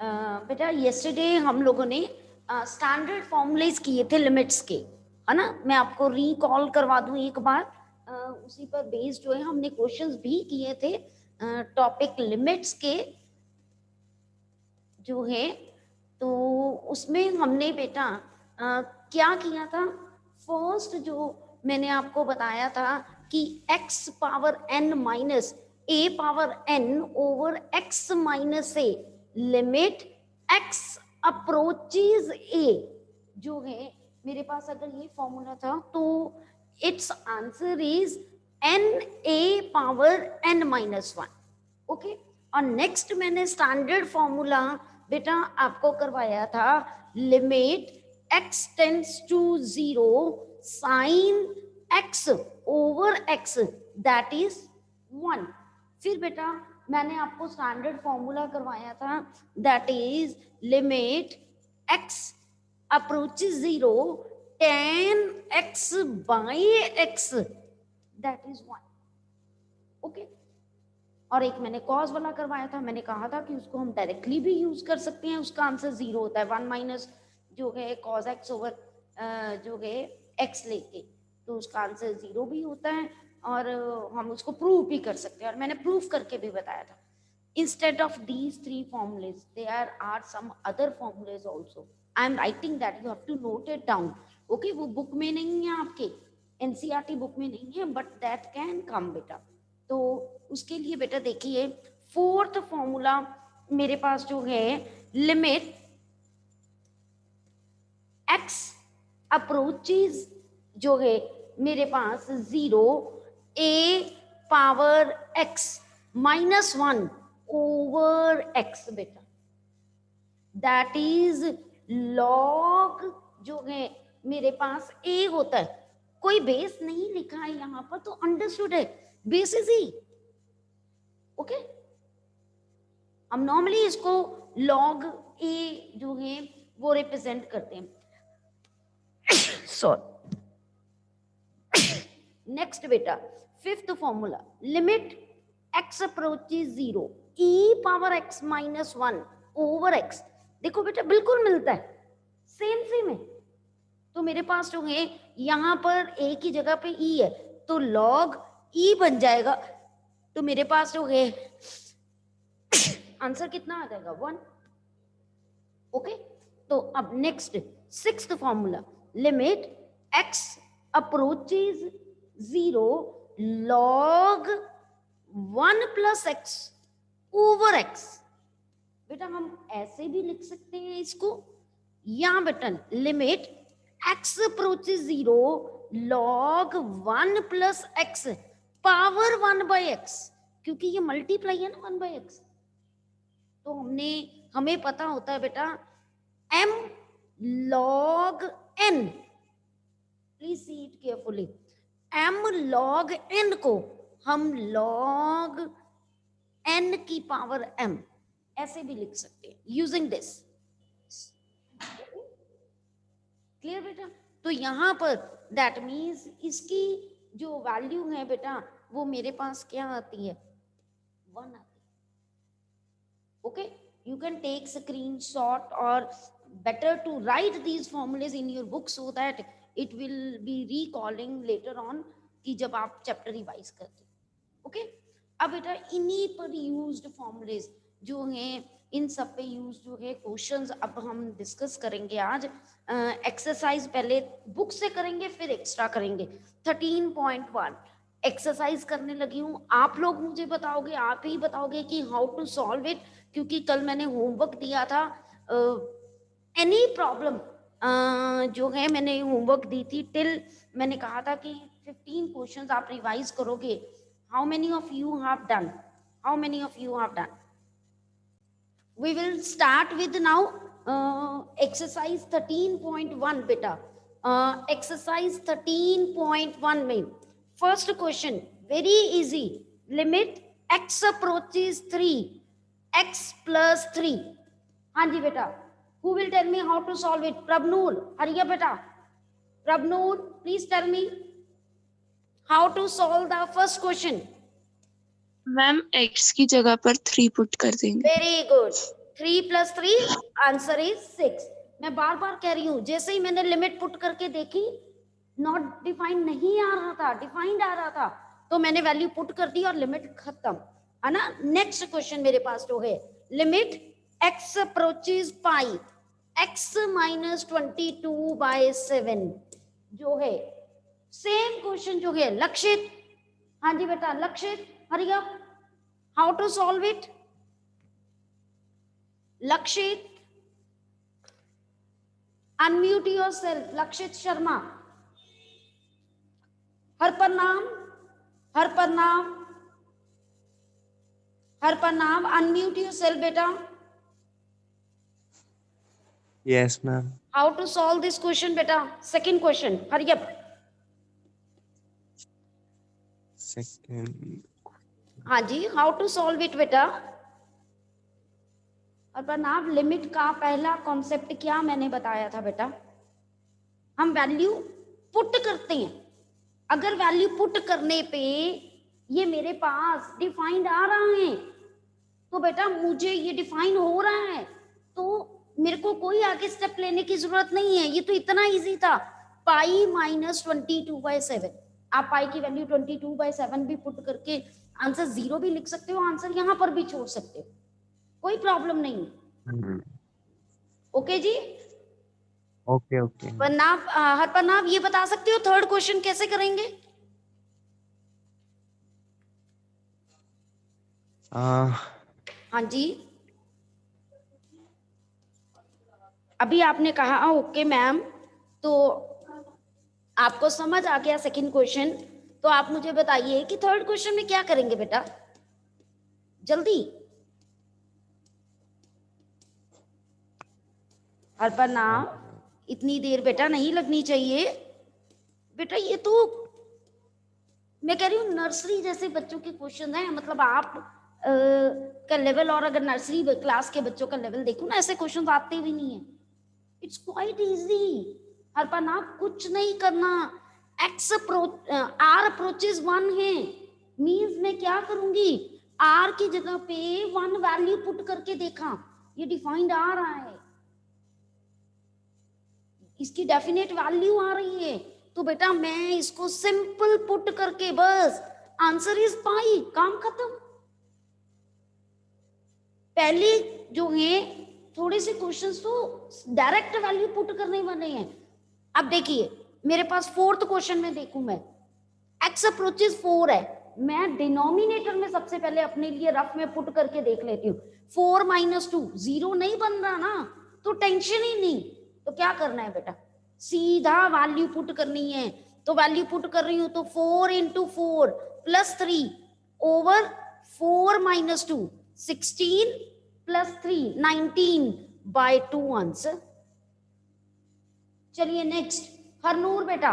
बेटा यस्टरडे हम लोगों ने स्टैंडर्ड फॉर्मूलेज किए थे लिमिट्स के, है ना। मैं आपको रिकॉल करवा दूं एक बार, उसी पर बेस्ड जो है हमने क्वेश्चंस भी किए थे टॉपिक लिमिट्स के जो है। तो उसमें हमने बेटा क्या किया था, फर्स्ट जो मैंने आपको बताया था कि x power n minus a power n over x minus a limit x approaches a जो है मेरे पास अगर ये फॉर्मूला था तो its answer is n a power n minus 1। Okay, और नेक्स्ट मैंने स्टैंडर्ड फॉर्मूला बेटा आपको करवाया था, limit x tends to 0 sine x over x that is 1। फिर बेटा मैंने आपको स्टैंडर्ड फॉर्मूला करवाया था that is limit x approaches 0 tan x by x that is 1। Okay, और एक मैंने कॉज वाला करवाया था, मैंने कहा था कि उसको हम डायरेक्टली भी यूज कर सकते हैं, उसका आंसर 0 होता है, 1 माइनस जो है कॉज एक्स ओवर जो है एक्स लेके, तो उसका आंसर 0 भी होता है, और हम उसको प्रूव भी कर सकते हैं, और मैंने प्रूव करके भी बताया था। Instead of these 3 formulas there are some other formulas also. I am writing that, you have to note it down. Okay, वो बुक में नहीं है आपके, एनसीईआरटी बुक में नहीं है, बट दैट कैन कम बेटा। तो उसके लिए बेटा देखिए फोर्थ फॉर्मूला मेरे पास जो है, लिमिट x अप्रोचेज जो है मेरे पास 0 a power x minus 1 over x बेटा, दैट इज लॉग जो है मेरे पास a होता है, कोई बेस नहीं लिखा है यहाँ पर, तो अंडरस्टूड है, बेस इज ही। ओके, हम नॉर्मली इसको लॉग ए जो है वो रिप्रेजेंट करते हैं। सॉरी, नेक्स्ट बेटा fifth formula, limit x approaches 0 e power x minus 1 over x। देखो बेटा बिल्कुल मिलता है, सेम सेम है। तो मेरे पास जो है यहाँ पर a की जगह पे e है, तो log e बन जाएगा, तो मेरे पास जो है आंसर कितना आ जाएगा 1। ओके, तो अब next sixth formula, limit x approaches 0 log 1 plus x over x। बेटा हम ऐसे भी लिख सकते हैं इसको, या बेटा limit x approaches 0 log 1 plus x power 1 by x, क्योंकि ये मल्टीप्लाई है ना 1 बाय x, तो हमें पता होता है बेटा m log n, please see it carefully, m log n को हम log n की पावर m ऐसे भी लिख सकते हैं यूजिंग दिस। क्लियर बेटा? तो यहां पर दैट मीन्स इसकी जो वैल्यू है बेटा वो मेरे पास क्या आती है 1 आती है। Okay, you can take screenshot or better to write these formulas in your book so that it will be recalling later on कि जब आप चैप्टर रिवाइज करते हो। ओके, अब बेटा इन्हीं पर यूज्ड फॉर्मुलेज जो हैं, इन सब पे यूज जो है क्वेश्चंस अब हम डिस्कस करेंगे आज। एक्सरसाइज पहले बुक से करेंगे फिर एक्स्ट्रा करेंगे। 13.1 एक्सरसाइज करने लगी हूँ, आप लोग मुझे बताओगे, आप ही बताओगे कि हाउ टू सॉल्व इट, क्योंकि कल मैंने होमवर्क दिया था। एनी प्रॉब्लम जो है मैंने होमवर्क दी थी टिल, मैंने कहा था कि 15 क्वेश्चंस आप रिवाइज करोगे। How many of you have done? How many of you have done? We will start with now exercise 13.1 बेटा। exercise 13.1 में first question very easy, limit x approaches 3 x plus 3। हाँ जी बेटा, who will tell me how to solve it? Prabnur, हरिया बेटा, Prabnur please tell me how to solve the first question। Ma'am x की जगह पर 3 put कर देंगे। Very good, 3 + 3 answer is 6। मैं बार बार कह रही हूं, जैसे ही मैंने लिमिट पुट करके देखी नॉट डिफाइंड नहीं आ रहा था, डिफाइंड आ रहा था, तो मैंने वैल्यू पुट कर दी और लिमिट खत्म, है ना। नेक्स्ट क्वेश्चन मेरे पास जो है, लिमिट x अप्रोचेस पाई x - 22/7 जो है, सेम क्वेश्चन जो है लक्षित। हाँ जी बेटा Lakshit, hurry up, how to solve it? Lakshit unmute yourself, Lakshit Sharma. Harpranam, Harpranam, Harpranam, unmute yourself बेटा। Yes, ma'am. How to solve this question बेटा? Second question, hurry up. Second. हाँ जी, how to solve it बेटा? और प्रणाम, लिमिट का पहला कॉन्सेप्ट क्या मैंने बताया था बेटा? हम वैल्यू पुट करते हैं, अगर वैल्यू पुट करने पे ये मेरे पास डिफाइंड आ रहा है, तो बेटा मुझे ये डिफाइन हो रहा है, तो मेरे को कोई आगे स्टेप लेने की जरूरत नहीं है, ये तो इतना इजी था। पाई - 22/7, आप पाई की वैल्यू 22/7 भी पुट करके आंसर 0 भी लिख सकते हो, आंसर यहां पर भी छोड़ सकते हो, कोई प्रॉब्लम नहीं। ओके जी, ओके ओके। प्रणाम, हर प्रणाम, ये बता सकते हो थर्ड क्वेश्चन कैसे करेंगे? हाँ जी, अभी आपने कहा ओके मैम, तो आपको समझ आ गया सेकंड क्वेश्चन, तो आप मुझे बताइए कि थर्ड क्वेश्चन में क्या करेंगे बेटा, जल्दी। अर्पणा, इतनी देर बेटा नहीं लगनी चाहिए बेटा, ये तो मैं कह रही हूँ नर्सरी जैसे बच्चों के क्वेश्चन हैं, मतलब आप का लेवल, और अगर नर्सरी क्लास के बच्चों का लेवल देखो ना, ऐसे क्वेश्चन आते भी नहीं है, इट्स क्वाइट इजी। अर्पणा कुछ नहीं करना, एक्स आर अप्रोचेस 1 है, मींस मैं क्या करूंगी, आर की जगह पे 1 वैल्यू पुट करके देखा, ये डिफाइंड आ रहा है, इसकी डेफिनेट वैल्यू आ रही है, तो बेटा मैं इसको सिंपल पुट करके बस आंसर इज पाई, काम खत्म। पहले जो है थोड़े से क्वेश्चंस तो डायरेक्ट वैल्यू पुट करने वाले हैं। अब देखिए मेरे पास फोर्थ क्वेश्चन में देखूं मैं, x अप्रोचेस 4 है, मैं डिनोमिनेटर में सबसे पहले अपने लिए रफ में पुट करके देख लेती हूँ, 4 - 2 0 नहीं बन रहा ना, तो टेंशन ही नहीं, तो क्या करना है बेटा, सीधा वैल्यू पुट करनी है, तो वैल्यू पुट कर रही हूं, तो 4 × 4 + 3 ओवर 4 - 2 16 + 3 19/2 आंसर। चलिए नेक्स्ट, हरनूर बेटा,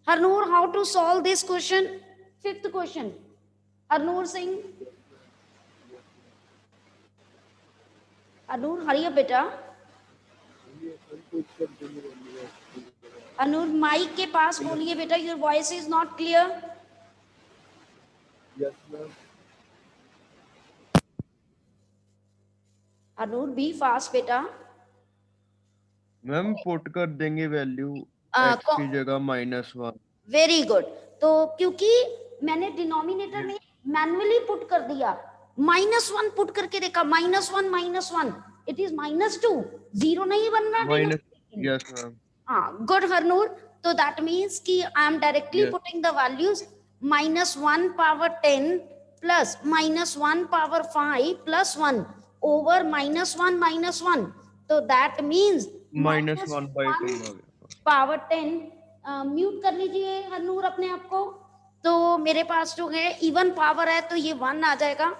Harnoor how to solve this question, fifth question, Harnoor Singh, Harnoor हरिया बेटा, अनूर माइक के पास बोलिए बेटा, your voice is not clear. Anoor be fast बेटा। मैम पुट कर देंगे वैल्यू x की जगह -1। वेरी गुड, तो क्योंकि मैंने डिनोमिनेटर में मैन्युअली पुट कर दिया, -1 पुट करके देखा, -1 - 1 इट इज -2, 0 नहीं बन रहा। Yes ma'am. हाँ गुड हरनूर, तो दैट मीन्स कि I am directly putting the values, -1 power 10 plus -1 power 5 + 1 over -1 - 1, तो दैट मीन्स -1/2 पावर 10। म्यूट कर लीजिए हरनूर अपने आप को, तो मेरे पास जो है इवन पावर है, तो ये 1 आ जाएगा,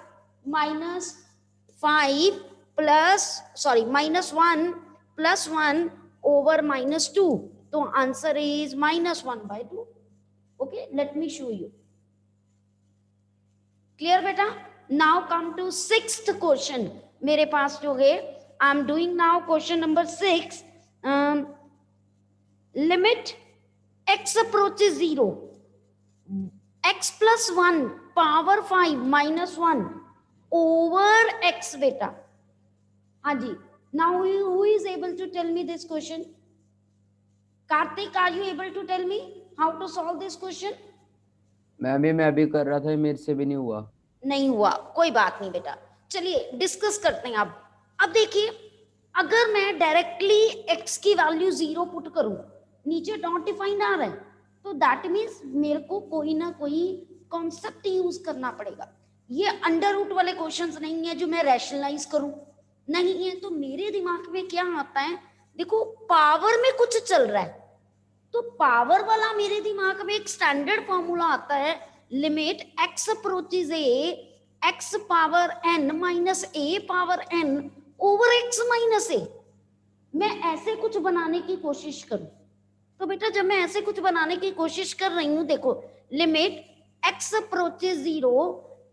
-5 प्लस सॉरी -1 + 1 over -2, तो answer is -1/2। Okay, let me show you, clear बेटा। Now come to sixth question, मेरे पास जो है I am doing now question number 6, limit x approaches 0, x + 1 power 5 - 1 over x बेटा, हाँ जी, now who is able to tell me this question? Karthik, are you able to tell me how to solve this question? मैं भी कर रहा था, मेरे से भी नहीं हुआ। नहीं हुआ, कोई बात नहीं बेटा, चलिए डिस्कस करते हैं अब देखिए, अगर मैं डायरेक्टली x की वैल्यू 0 पुट करूं, नीचे डॉट डिफाइंड आ रहा है, तो दैट मीन्स मेरे को कोई ना कोई कॉन्सेप्ट यूज करना पड़ेगा। ये अंडर रूट वाले क्वेश्चंस नहीं है जो मैं रैशनलाइज करूं, नहीं है। तो मेरे दिमाग में क्या आता है, देखो पावर में कुछ चल रहा है, तो पावर वाला मेरे दिमाग में एक स्टैंडर्ड फॉर्मूला आता है, limit x approaches a x power n minus a power n over x minus a। मैं ऐसे कुछ बनाने की कोशिश करूं, तो बेटा जब मैं ऐसे कुछ बनाने की कोशिश कर रही हूं, देखो limit x approaches 0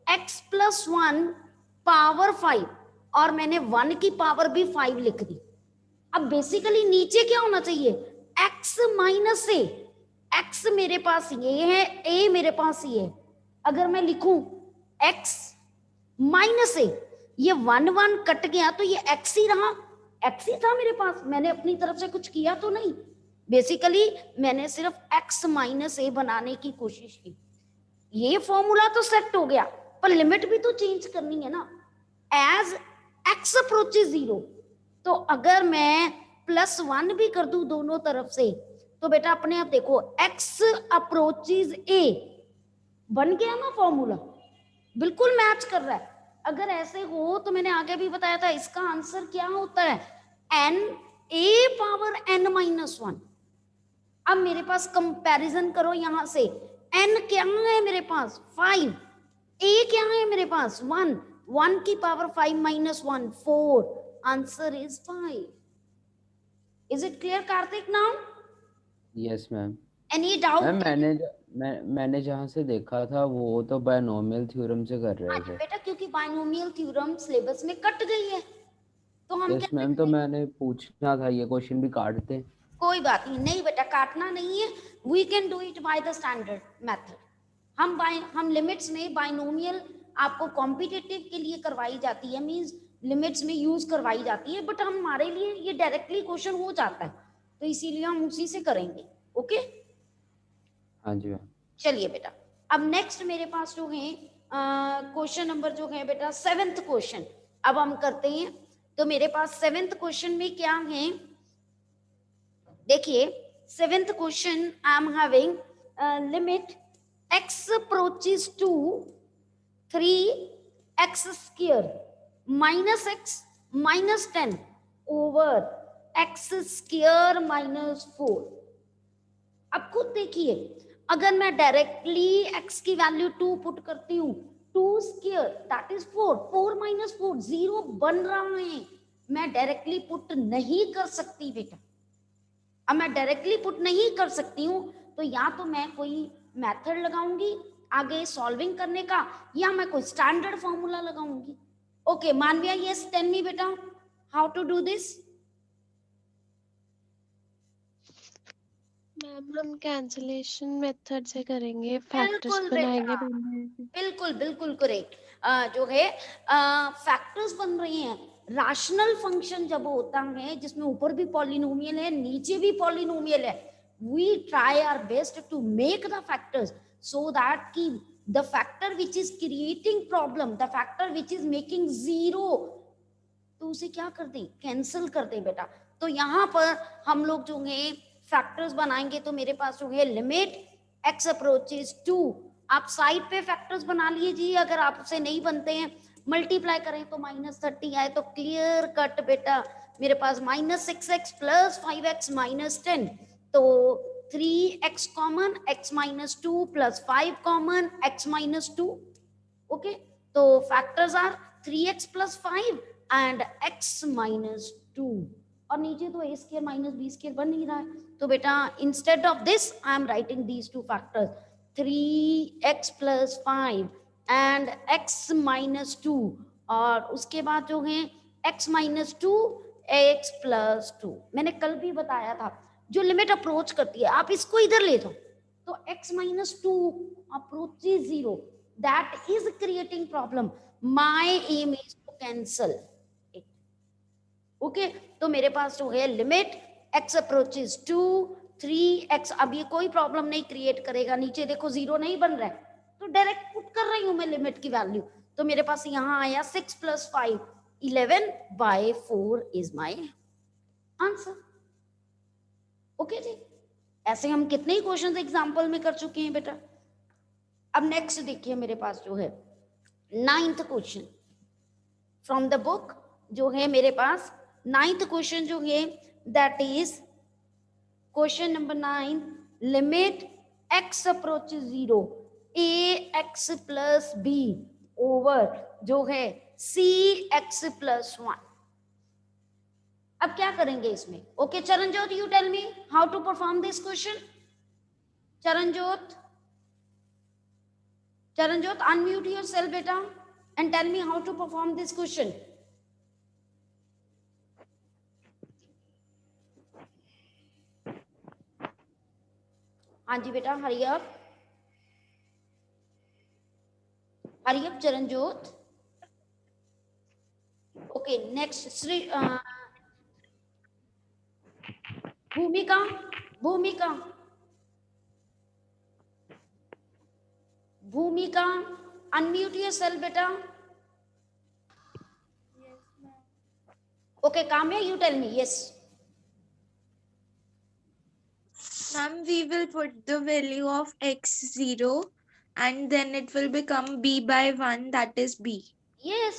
x plus 1 power 5, और मैंने 1 की पावर भी 5 लिख दी। अब बेसिकली नीचे क्या होना चाहिए, x माइनस ए, x मेरे पास ये है, a मेरे पास ये है। अगर मैं लिखूं x माइनस ए, ये 1 1 कट गया तो ये x ही रहा, x ही था मेरे पास, मैंने अपनी तरफ से कुछ किया तो नहीं, बेसिकली मैंने सिर्फ x माइनस ए बनाने की कोशिश की। ये फॉर्मूला तो सेट हो गया, पर लिमिट भी तो चेंज करनी है ना, एज x अप्रोचेस 0। तो अगर मैं प्लस 1 भी कर दूं दोनों तरफ से, तो बेटा अपने आप देखो x अप्रोचेस a बन गया ना फॉर्मूला, बिल्कुल मैच कर रहा है। अगर ऐसे हो तो मैंने आगे भी बताया था, इसका आंसर क्या होता है, n a power n minus 1। अब मेरे पास कंपैरिजन करो, यहां से n क्या है मेरे पास 5, a क्या है मेरे पास 1, 1 की power 5 minus 1 4, answer is 5। Is it clear Kartik now? Yes ma'am. Any doubt? मैंने जहाँ से देखा था वो तो बायनोमियल थ्योरम से कर रहे थे। बेटा क्योंकि बायनोमियल थ्योरम सिलेबस में कट गई है, तो हम यस मैम, तो मैंने पूछना था ये क्वेश्चन भी काट दे। कोई बात नहीं, नहीं बेटा काटना नहीं है, we can do it by the standard method. हम लिमिट्स में बायनोमियल आपको कॉम्पिटिटिव के लिए करवाई जाती है, मींस लिमिट्स में यूज करवाई जाती है, बट हमारे लिए ये डायरेक्टली क्वेश्चन हो जाता है, तो इसीलिए हम उसी से करेंगे। ओके हाँ जी मैम। चलिए बेटा, अब नेक्स्ट मेरे पास जो है क्वेश्चन नंबर जो है बेटा 7th क्वेश्चन अब हम करते हैं। तो मेरे पास 7th क्वेश्चन में क्या है, देखिए 7th question I am having limit x approaches to 3x square minus x minus 10 over x square minus 4। अब खुद देखिए, अगर मैं डायरेक्टली x की वैल्यू 2 पुट करती हूँ, 2 स्क्वायर दैट इज 4, 4 माइनस 4 0 बन रहा है, मैं डायरेक्टली पुट नहीं कर सकती बेटा। अब मैं डायरेक्टली पुट नहीं कर सकती हूँ, तो या तो मैं कोई मेथड लगाऊंगी आगे सॉल्विंग करने का, या मैं कोई स्टैंडर्ड फॉर्मूला लगाऊंगी। Okay Manviya, yes tell me बेटा how to do this. Ma'am हम कैंसलेशन मेथड से करेंगे, फैक्टर्स बनाएंगे। बिल्कुल बिल्कुल करेक्ट। जो है फैक्टर्स बन रहे हैं, रैशनल फंक्शन जब होता है जिसमें ऊपर भी पॉलिनोमियल है नीचे भी पॉलिनोमियल है, we try our best to make the factors so that की the factor which is creating problem, the factor which is making zero, तो उसे क्या कर दें, कैंसिल कर दें बेटा। तो यहाँ पर हम लोग जो है फैक्टर्स बनाएंगे, तो मेरे पास जो है लिमिट x अप्रोचेस 2, आप साइड पे फैक्टर्स बना लीजिए, अगर आपसे नहीं बनते हैं मल्टीप्लाई करें तो -30 आए तो क्लियर कट बेटा मेरे पास -6x प्लस 5x माइनस 10, तो 3x common, x minus 2 plus 5 common, x minus 2। Okay, तो factors are 3x plus 5 and x minus 2, और नीचे तो a square minus b square बन नहीं रहा है, तो बेटा instead of this I am writing these two factors 3x plus 5 and x minus 2, और उसके बाद जो है x माइनस 2 x प्लस 2। मैंने कल भी बताया था जो लिमिट अप्रोच करती है, आप इसको इधर ले जाओ, तो x minus 2 approaches 0, that is creating problem, my aim is to cancel it। Okay, तो मेरे पास जो है लिमिट x अप्रोचेस 2 3x, अब ये कोई प्रॉब्लम नहीं क्रिएट करेगा, नीचे देखो 0 नहीं बन रहा है, तो डायरेक्ट पुट कर रही हूं मैं लिमिट की वैल्यू, तो मेरे पास यहाँ आया 6 + 5 11/4 इज माय आंसर। ओके जी, ऐसे हम कितने ही क्वेश्चन एग्जाम्पल में कर चुके हैं बेटा। अब नेक्स्ट देखिए मेरे पास जो है 9th question from the book, जो है मेरे पास 9th क्वेश्चन जो है that is question number 9, limit x approaches 0 ax + b over जो है cx + 1। अब क्या करेंगे इसमें? Okay Charanjot, you tell me how to perform this question. Charanjot, unmute yourself beta and tell me how to perform this question. हाँ जी बेटा, hurry up Charanjot। Okay next Shri भूमिका unmute yourself beta। Yes, ma'am. Okay Kamya, you tell me। Yes Ma'am, we will put the value of x 0 and then it will become b/1, that is b. yes,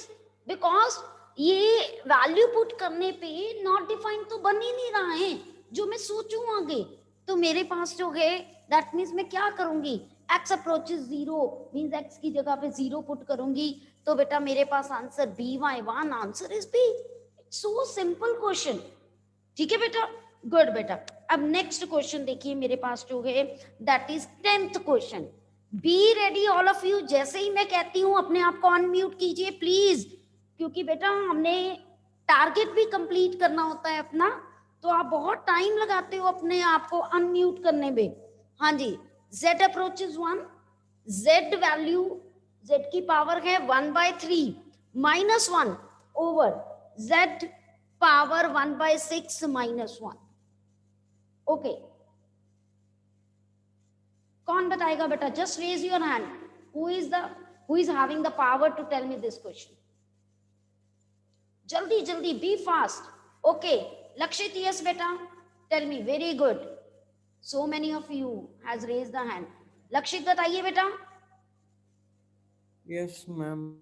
because ये value put करने पे not defined तो बन ही नहीं रहा है जो मैं सोचूं आगे, तो मेरे पास जो है दैट मीन्स मैं क्या करूंगी, x अप्रोचेस 0 मीन्स x की जगह पे 0 पुट करूंगी, तो बेटा मेरे पास answer by1 answer is b। So simple question, ठीक है बेटा, गुड बेटा। अब नेक्स्ट क्वेश्चन देखिए मेरे पास जो है that is 10th question. Be ready all of you, जैसे ही मैं कहती हूं अपने आप को अनम्यूट कीजिए प्लीज, क्योंकि बेटा हमने टारगेट भी कंप्लीट करना होता है अपना, तो आप बहुत टाइम लगाते हो अपने आप को अनम्यूट करने में। हाँ जी, z approaches 1, z value z की पावर है 1/3 -1 ओवर z पावर 1/6 -1। ओके कौन बताएगा बेटा? Just raise your hand, who is having the power to tell me this question. जल्दी जल्दी, be fast. Okay Lakshit, yes बेटा, tell me. Very good, so many of you has raise the hand. Lakshit बताइए बेटा। Yes ma'am,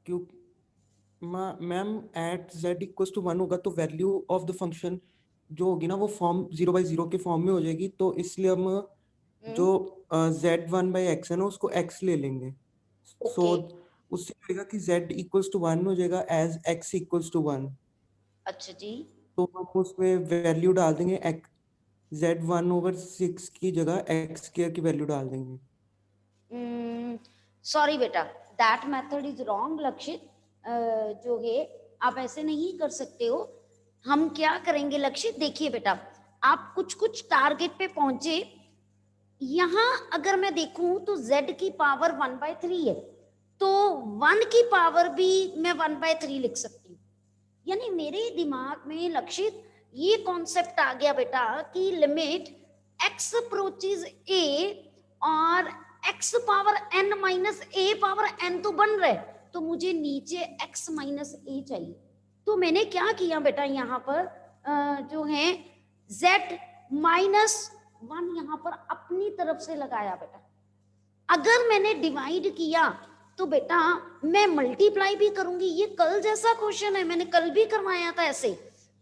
क्यों ma'am at z = 1 होगा तो value of the function जो होगी ना वो फॉर्म 0/0 के फॉर्म में हो जाएगी, तो इसलिए हम जो z1/x है ना उसको x ले लेंगे। सो उससे होगा कि z = 1 हो जाएगा एज x = 1। अच्छा जी, तो हम उसमें वैल्यू डाल देंगे z1/6 की जगह x² की वैल्यू डाल देंगे। सॉरी बेटा, दैट मेथड इज रॉन्ग लक्षित। जो है आप ऐसे नहीं कर सकते हो। हम क्या करेंगे लक्षित, देखिए बेटा, आप कुछ कुछ टारगेट पे पहुंचे, यहां अगर मैं देखूं तो z की पावर 1/3 है, तो 1 की पावर भी मैं 1/3 लिख सकती हूँ। यानी मेरे दिमाग में लक्षित ये कॉन्सेप्ट आ गया बेटा कि लिमिट x अप्रोचेस a और x power n - a power n तो बन रहे, तो मुझे नीचे x - a चाहिए। तो मैंने क्या किया बेटा, यहाँ पर जो है z -1 यहाँ पर अपनी तरफ से लगाया बेटा। अगर मैंने डिवाइड किया तो बेटा मैं मल्टीप्लाई भी करूंगी, ये कल जैसा क्वेश्चन है, मैंने कल भी करवाया था ऐसे।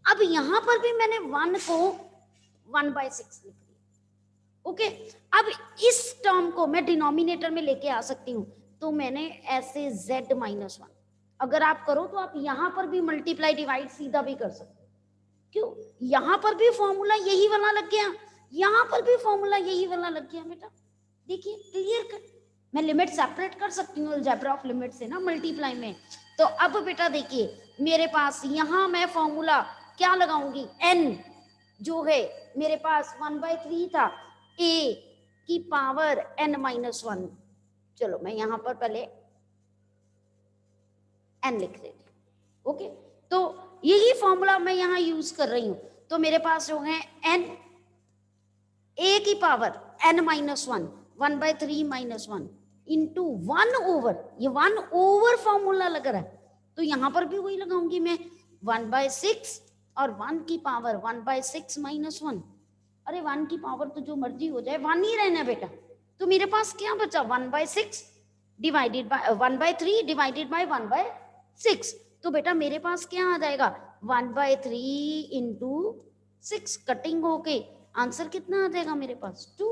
अब यहां पर भी मैंने 1 को 1/6 लिख दिया। ओके, अब इस टर्म को मैं डिनोमिनेटर में लेके आ सकती हूँ, तो मैंने ऐसे z -1। अगर आप करो तो आप यहां पर भी मल्टीप्लाई डिवाइड सीधा भी कर सकते हो। क्यों? यहां पर भी फॉर्मूला यही वाला लग गया, यहां पर भी फॉर्मूला यही वाला लग गया बेटा। देखिए क्लियर कर, मैं लिमिट सेपरेट कर सकती हूँ अलजेब्रा ऑफ लिमिट से ना मल्टीप्लाई में। तो अब बेटा देखिए मेरे पास यहां मैं फॉर्मूला क्या लगाऊंगी, n जो है मेरे पास 1/3 था, a की पावर n - 1। चलो मैं यहां पर पहले n लिख देती हूँ। ओके, तो यही फॉर्मूला मैं यहाँ यूज कर रही हूँ। तो मेरे पास जो है n a की power n minus 1 1/3 minus 1 into 1 over, ये 1 ओवर फॉर्मूला लग रहा है, तो यहाँ पर भी वही लगाऊंगी मैं 1/6 और 1 की पावर 1/6 माइनस 1। अरे 1 की पावर तो जो मर्जी हो जाए, 1 ही रहना बेटा। तो मेरे पास क्या बचा 1/6 डिवाइडेड बाय 1/3 डिवाइडेड बाय 1/6। तो बेटा मेरे पास क्या आ जाएगा 1/3 इंटू 6 कटिंग होके आंसर कितना आ जाएगा मेरे पास 2।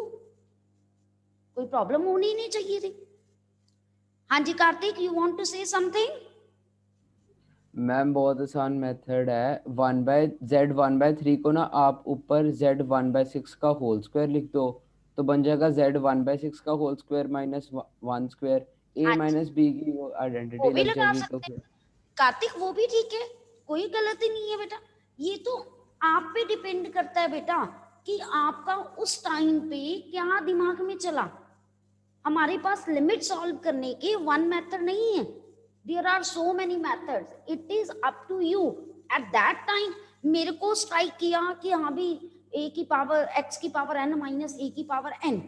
कोई प्रॉब्लम होनी ही नहीं चाहिए थी। हाँ जी Kartik, you want to say something? Ma'am बहुत आसान मेथड है। 1/3 को ना आप ऊपर z 1/6 का होल स्क्वायर लिख दो, तो बन जाएगा z 1/6 का whole square minus 1 square. a हाँ जी, माइनस b की वो आइडेंटिटी भी लग लगा जाएगी। तो सकते हैं फिर कार्तिक, वो भी ठीक है, कोई गलती नहीं है बेटा। ये तो आप पे डिपेंड करता है बेटा कि आपका उस टाइम पे क्या दिमाग में चला। हमारे पास लिमिट सॉल्व करने के वन मेथड नहीं है, there are so many methods, it is up to you. At that time मेरे को स्ट्राइक किया कि हाँ भी a की पावर x की पावर n माइनस a की पावर n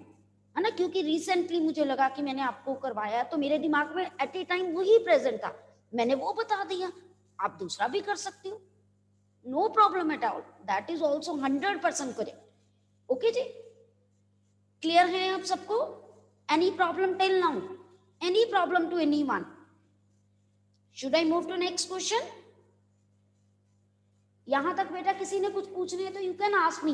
है ना, क्योंकि रिसेंटली मुझे लगा कि मैंने आपको करवाया, तो मेरे दिमाग में एट ए टाइम वही प्रेजेंट था, मैंने वो बता दिया। आप दूसरा भी कर सकते हो, no problem at all, that is also 100% correct. Okay जी, क्लियर है आप सबको? Any problem till now? Any problem to anyone? Should I move to next question? यहां तक बेटा किसी ने कुछ पूछने है तो you can ask me.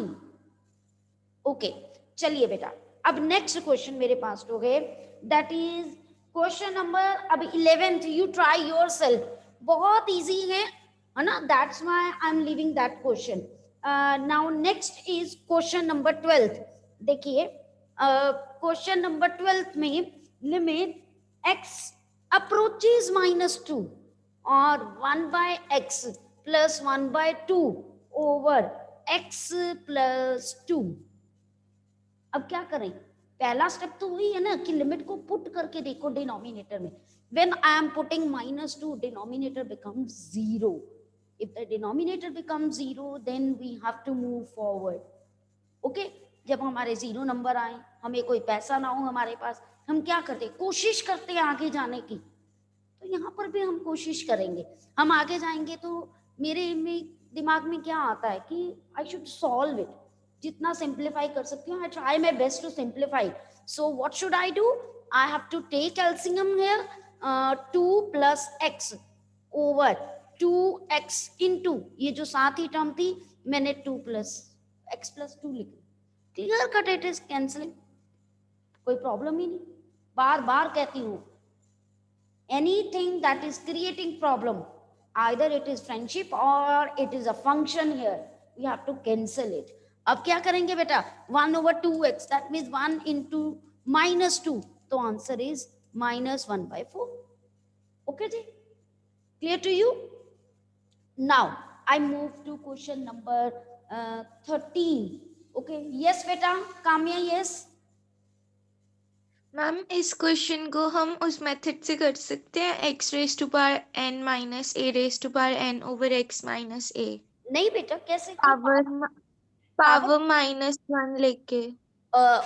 Okay चलिए बेटा, अब नेक्स्ट क्वेश्चन मेरे पास हो गए, दैट इज क्वेश्चन नंबर अब 11th। यू ट्राई योरसेल्फ, बहुत इजी है ना, that's why I am leaving that question. Now next is question number 12th। देखिए क्वेश्चन नंबर 12th में लिमिट x अप्रोचेज -2 और 1/x plus 1/2 over x plus 2। अब क्या करें? पहला स्टेप तो वही है ना कि लिमिट को पुट करके देखो डिनोमिनेटर में। When I am putting -2 denominator becomes 0। If the denominator becomes 0 then we have to move forward. Okay, जब हमारे 0 नंबर आए, हमें कोई पैसा ना हो हमारे पास, हम क्या करते? कोशिश करते हैं आगे जाने की। तो यहाँ पर भी हम कोशिश करेंगे, हम आगे जाएंगे तो मेरे में दिमाग में क्या आता है कि आई शुड सॉल्व इट, जितना सिंप्लीफाई कर सकती हूँ। I try my best to simplify. So what should I do? I have to take LCM here 2 plus x over 2x into ये जो साथ ही टर्म थी मैंने 2 प्लस x प्लस 2 लिखा। Clear cut, it is cancelling, कोई problem ही नहीं। बार बार कहती हूँ, anything that is creating problem, either it is friendship or it is a function here, we have to cancel it। अब क्या करेंगे बेटा? 1 over 2x, that means 1 into -2, तो answer is -1/4। Okay जी, clear to you? Now I move to question number 13। Okay yes बेटा Kamya, yes ma'am इस question को हम उस मेथड से कर सकते हैं x raise to power n minus a raise to power n over x minus a। नहीं बेटा, कैसे? पावर -1 लेके।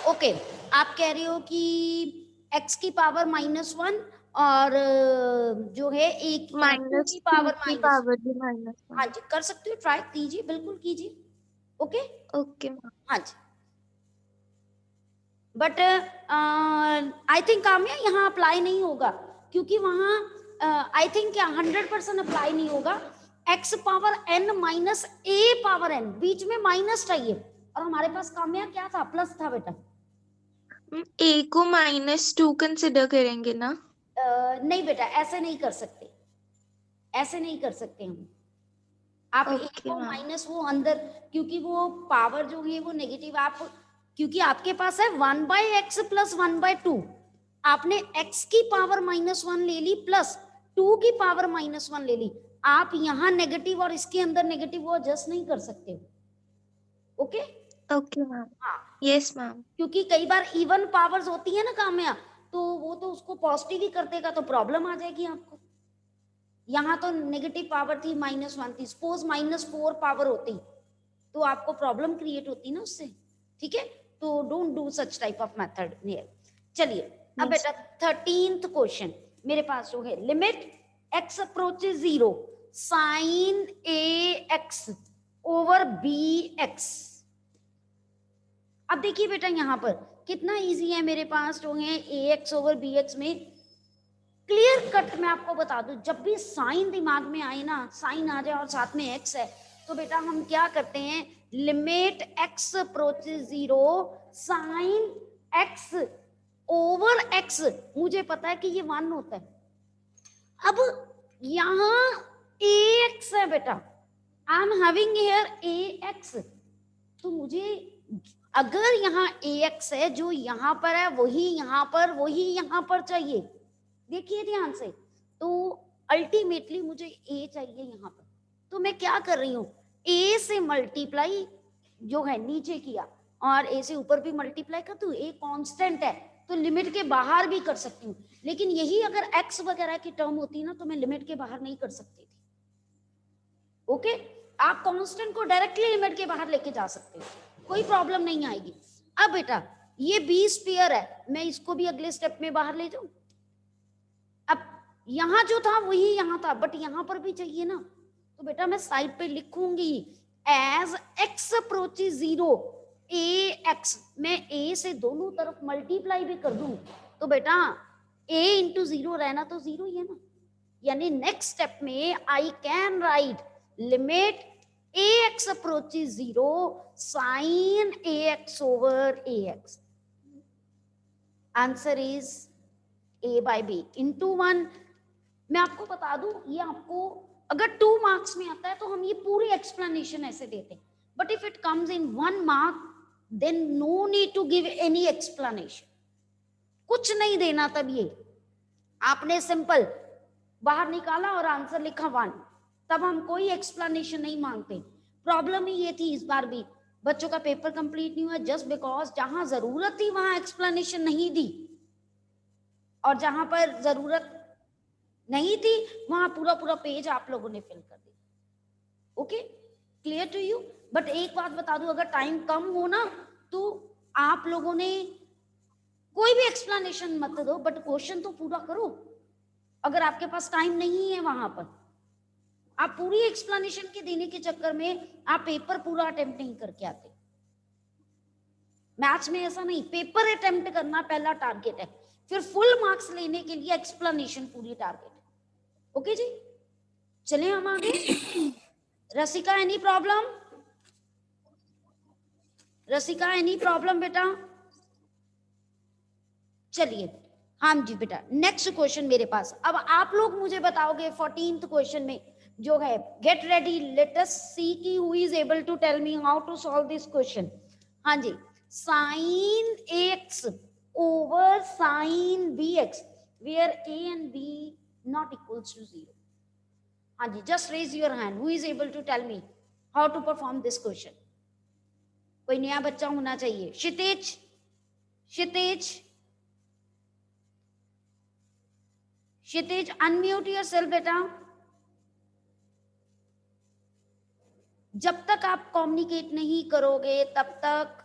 ओके, आप कह रहे हो कि x की पावर -1 और जो है एक माइनस की पावर की -1। पावर भी -1। हाँ जी, कर सकते हो, ट्राई कीजिए, बिल्कुल कीजिए। Okay okay ma'am. हाँ जी, बट आई थिंक काम्या यहाँ अप्लाई नहीं होगा, क्योंकि वहाँ आई थिंक क्या 100% अप्लाई नहीं होगा। x power n minus a power n, बीच में माइनस चाहिए, और हमारे पास काम्या क्या था? प्लस था बेटा। a को -2 कंसिडर करेंगे ना? नहीं बेटा, ऐसे नहीं कर सकते, ऐसे नहीं कर सकते हम। आप a ओके को मैम। माइनस वो अंदर, क्योंकि वो पावर जो है वो नेगेटिव, आप क्योंकि आपके पास है 1/x प्लस 1/2, आपने x की पावर -1 ले ली प्लस 2 की पावर -1 ले ली। आप यहाँ नेगेटिव और इसके अंदर नेगेटिव वो एडजस्ट नहीं कर सकते हो। Okay okay ma'am. हाँ, यस मैम। क्योंकि कई बार इवन पावर्स होती है ना काम्या, तो वो तो उसको पॉजिटिव ही कर देगा, तो प्रॉब्लम आ जाएगी आपको। यहाँ तो नेगेटिव पावर थी, -1 थी, सपोज -4 पावर होती तो आपको प्रॉब्लम क्रिएट होती ना उससे, ठीक है। तो don't do such type of method here. चलिए अब बेटा 13th क्वेश्चन मेरे पास जो है, limit x approaches 0 sine ax over bx। अब देखिए बेटा यहाँ पर कितना इजी है, मेरे पास जो है ax ओवर bx में क्लियर कट मैं आपको बता दूं, जब भी साइन दिमाग में आए ना, साइन आ जाए और साथ में x है, तो बेटा हम क्या करते हैं, limit x approaches 0 sine x over x, मुझे पता है कि ये 1 होता है। अब यहाँ ax है बेटा, I am having here ax, तो मुझे अगर यहाँ ax है, जो यहाँ पर है वही यहाँ पर, वही यहाँ पर चाहिए। देखिए ध्यान से, तो अल्टीमेटली मुझे a चाहिए यहाँ पर, तो मैं क्या कर रही हूँ, a से मल्टीप्लाई जो है नीचे किया और a से ऊपर भी मल्टीप्लाई कर दूं, a कांस्टेंट है तो लिमिट के बाहर भी कर सकती हूँ, लेकिन यही अगर x वगैरह की टर्म होती ना तो मैं लिमिट के बाहर नहीं कर सकती थी। ओके, आप कांस्टेंट को डायरेक्टली लिमिट के बाहर लेके जा सकते हो, कोई प्रॉब्लम नहीं आएगी। अब बेटा ये बी स्फीयर है, मैं इसको भी अगले स्टेप में बाहर ले जाऊं। अब यहाँ जो था वही यहाँ था, बट यहाँ पर भी चाहिए ना, तो बेटा मैं साइड पे लिखूंगी एज x अप्रोचेस 0 ax, मैं a से दोनों तरफ मल्टीप्लाई भी कर दूं तो बेटा a इंटू 0 रहना तो 0 ही है ना, यानी नेक्स्ट स्टेप में I can write limit ax approaches 0 sine ax over ax। Answer is a by b into 1। मैं आपको बता दूं, ये आपको अगर 2 मार्क्स में आता है तो हम ये पूरी एक्सप्लेनेशन ऐसे देते हैं, but if it comes in 1 mark then no need to give any explanation, कुछ नहीं देना। तब ये आपने सिंपल बाहर निकाला और आंसर लिखा 1, तब हम कोई एक्सप्लेनेशन नहीं मांगते। प्रॉब्लम ही ये थी इस बार भी, बच्चों का पेपर कंप्लीट नहीं हुआ जस्ट बिकॉज जहां जरूरत थी वहां एक्सप्लेनेशन नहीं दी, और जहां पर जरूरत नहीं थी वहां पूरा पूरा पेज आप लोगों ने फिल कर दिया। Okay, clear to you. But एक बात बता दूं, अगर टाइम कम हो ना तो आप लोगों ने कोई भी एक्सप्लेनेशन मत दो, बट क्वेश्चन तो पूरा करो। अगर आपके पास टाइम नहीं है वहां पर, आप पूरी एक्सप्लेनेशन के देने के चक्कर में आप पेपर पूरा अटेम्प्ट नहीं करके आते। मैथ्स में ऐसा नहीं, पेपर अटेम्प्ट करना पहला टारगेट है, फिर फुल मार्क्स लेने के लिए एक्सप्लेनेशन पूरी टारगेट है। ओके जी, चलिए हम आगे। रसिका एनी प्रॉब्लम? रसिका एनी प्रॉब्लम बेटा? चलिए हाँ जी बेटा, नेक्स्ट क्वेश्चन मेरे पास। अब आप लोग मुझे बताओगे 14th क्वेश्चन में जो है, get ready, let us see की who is able to tell me how to solve this question. हाँ जी, sine x over sin bx where a and b not equals to 0. हाँ जी, just raise your hand who is able to tell me how to perform this question. कोई नया बच्चा होना चाहिए। क्षितिज, क्षितिज, क्षितिज unmute yourself बेटा। जब तक आप कम्युनिकेट नहीं करोगे तब तक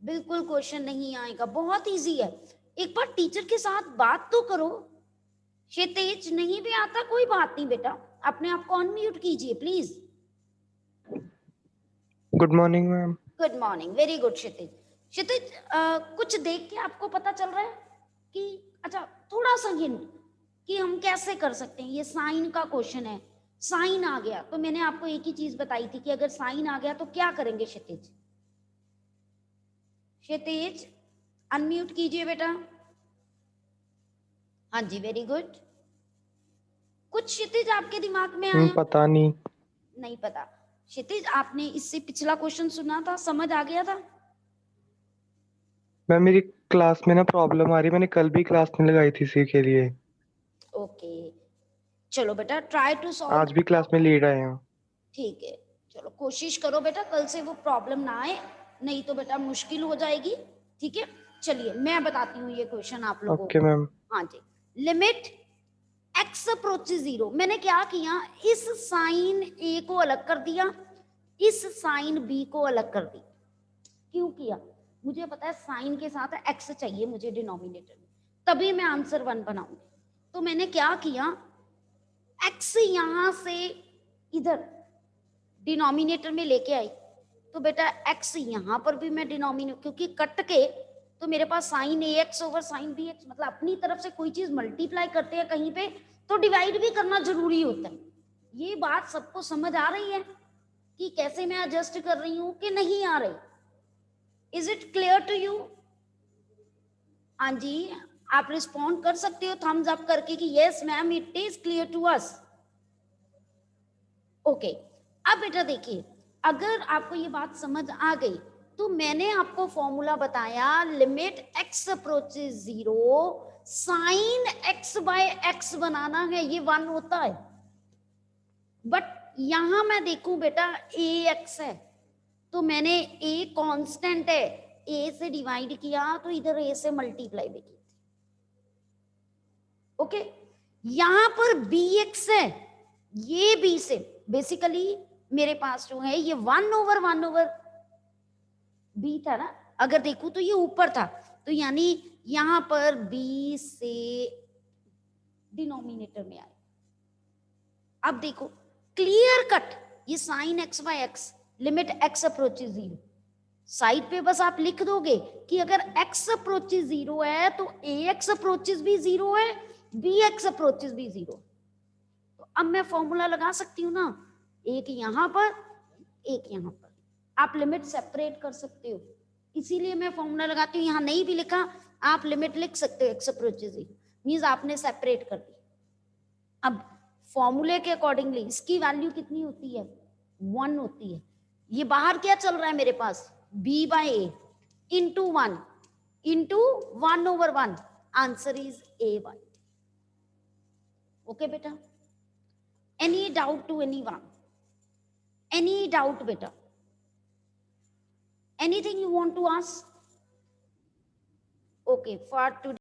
बिल्कुल क्वेश्चन नहीं आएगा। बहुत इजी है, एक बार टीचर के साथ बात तो करो। क्षितिज नहीं भी आता कोई बात नहीं बेटा, अपने आप को अनम्यूट कीजिए please. Good morning ma'am. Good morning, very good Kshitij. Kshitij कुछ देख के आपको पता चल रहा है कि अच्छा थोड़ा सा हिंट कि हम कैसे कर सकते हैं। ये साइन का क्वेश्चन है, साइन आ गया तो मैंने आपको एक ही चीज बताई थी कि अगर साइन आ गया तो क्या करेंगे। क्षितिज, क्षितिज अनम्यूट कीजिए बेटा। हाँ जी, वेरी गुड। कुछ क्षितिज आपके दिमाग में आया? पता नहीं। नहीं पता। क्षितिज आपने इससे पिछला क्वेश्चन सुना था, समझ आ गया था? मैम मेरी क्लास में ना प्रॉब्लम आ रही है, मैंने कल भी क्लास नहीं लगाई थी इसी के लिए। ओके चलो बेटा, ट्राई टू सॉल्व। आज भी क्लास में लेट आए हैं। ठीक है, चलो कोशिश करो बेटा कल से वो प्रॉब्लम ना आए, नहीं तो बेटा मुश्किल हो जाएगी। ठीक है, चलिए मैं बताती हूँ ये क्वेश्चन आप लोगों को। Okay ma'am. हाँ जी, लिमिट x अप्रोचेस 0, मैंने क्या किया, इस साइन a को अलग कर दिया, इस साइन b को अलग कर दिया। क्यों किया, मुझे पता है साइन के साथ x चाहिए मुझे डिनोमिनेटर में, तभी मैं आंसर 1 बनाऊंगी। तो मैंने क्या किया, x यहां से इधर डिनोमिनेटर में लेके आई, तो बेटा x यहां पर भी मैं डिनोमिनेटर, क्योंकि कट के तो मेरे पास sine ax over sine bx, मतलब अपनी तरफ से कोई चीज मल्टीप्लाई करते हैं कहीं पे तो डिवाइड भी करना जरूरी होता है। ये बात सबको समझ आ रही है कि कैसे मैं एडजस्ट कर रही हूं कि नहीं आ रही? Is it clear to you? हाँ जी, आप रिस्पॉन्ड कर सकते हो थम्स अप करके कि yes ma'am it is clear to us. Okay, अब बेटा देखिए, अगर आपको ये बात समझ आ गई तो मैंने आपको फॉर्मूला बताया, limit x approaches 0, sine x by x बनाना है, ये 1 होता है। बट यहां मैं देखूं बेटा ax है, तो मैंने a कांस्टेंट है, a से डिवाइड किया तो इधर a से मल्टीप्लाई भी की। ओके, यहां पर bx है, ये b से बेसिकली मेरे पास जो है ये 1 ओवर b था ना, अगर देखूं तो ये ऊपर था, तो यानी यहां पर b से डिनोमिनेटर में आए। अब देखो क्लियर कट, ये sine x by x, limit x approaches 0, side पे बस आप लिख दोगे कि अगर x अप्रोचेस 0 है तो ax अप्रोचेस भी 0 है, bx अप्रोचेस भी 0। तो अब मैं फॉर्मूला लगा सकती हूँ ना, एक यहां पर एक यहां पर, आप लिमिट सेपरेट कर सकते हो, इसीलिए मैं फॉर्मूला लगाती हूँ। यहां नहीं भी लिखा आप लिमिट लिख सकते हो, x अप्रोचेस 0 मींस आपने सेपरेट कर दी। अब फॉर्मूले के अकॉर्डिंगली इसकी वैल्यू कितनी होती है, 1 होती है। ये बाहर क्या चल रहा है मेरे पास, b by a into 1 into 1 over 1, answer is a1। Okay बेटा, any doubt to anyone? Any doubt बेटा? Anything you want to ask? Okay, for today